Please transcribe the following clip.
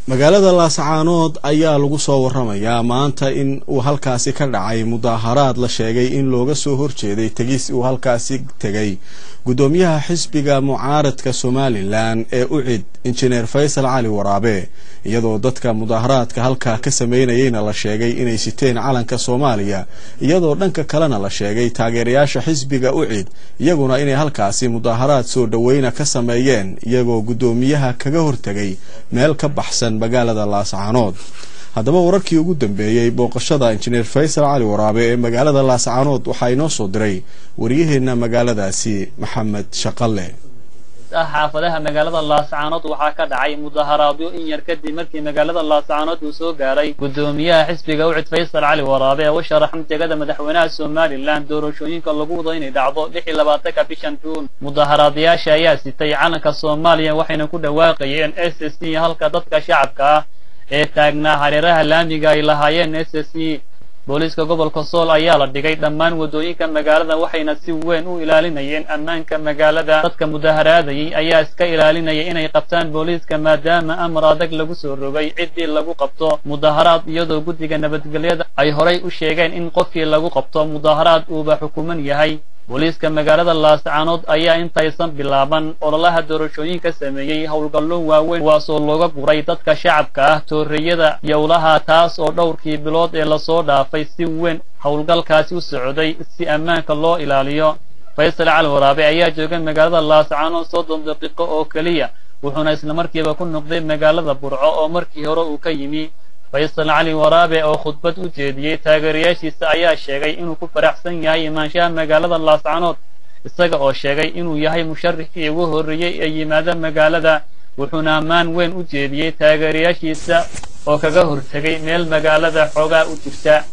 magaalada Laascaanood ayaa lagu soo waramayaa maanta in uu halkaasi ka dhacay mudaharaad la sheegay in looga soo horjeeday tagis uu halkaasi tagay gudoomiyaha xisbiga mucaaradka Somaliland ee UCID injineer Faysal Cali Waraabe iyadoo dadka mudaharaadka halka ka sameynayayna la sheegay inay siteen calanka Soomaaliya iyadoo dhanka kalena la sheegay taageerayaasha xisbiga UCID iyaguna inay halkaasi mudaharaad soo dhaweyna ka sameeyeen iyagoo gudoomiyaha kaga hortagay meel ka baxsan magaalada Laascaanood haddaba wararkii ugu dambeeyay booqashada injineer Faysal Cali Waraabe ee magaalada Laascaanood waxa inoo soo diray wariyaheena magaaladaasi Maxamed Shaqale xaafadaha magaalada Laascaanood waxa ka dhacay mudaharaadyo in yar kadib markii magaalada Laascaanood uu soo gaaray gudoomiyaha xisbiga UCID Faysal Cali Waraabe oo sharaxan jagada madaxweynaha Somaliland doorashooyinka lagu wado inay dhacdo 26 bishan June mudaharaadayaasha ayaa sitay calanka Soomaaliya waxayna ku dhawaaqayeen SSC halka dadka shacabka ee taagnaa hareeraha laamiga ay lahaayeen SSC booliska gobolka Sool ayaa la dhigay dhammaan wadooyinka magaalada waxayna si weyn u ilaalinayeen ammaanka magaalada dadka mudaharaadayay ayaa iska ilaalinaya inay qabtaan booliska maadaama amar adag lagu soo rogay cidii lagu qabto mudaharaad iyadoo guddiga nabadgelyada ay horay u sheegeen in qofkii lagu qabto mudaharaad uu ba xukuman yahay booliska magaalada Laascaanood ayaa intaysan bilaaban ololaha doorashooyinka sameeyay howlgallo waaweyn waasoo looga guray dadka shacabka tooriyada yowlaha taas oo dhowrkii bilood ee la soo dhaafay si weyn howlgalkaasi u socday si ammaanka loo ilaaliyo Faysal Cali Waraabe ayaa jooga magaalada Laascaanood 30 daqiiqo oo kaliya wuxuuna isla markiiba ku noqday magaalada Burco oo markii hore uu ka yimi Faysal Cali Waraabe oo khudbad u jeediyay taageerayaashiisa ayaa sheegay inuu ku faraxsan yahay imaanshaha magaalada Laascaanood isaga oo sheegay inuu yahay musharrixii ugu horeeyay ee yimaada magaalada wuxuuna ammaan weyn u jeediyay taageerayaashiisa oo kaga hortagay meel magaalada xoogaa u jirta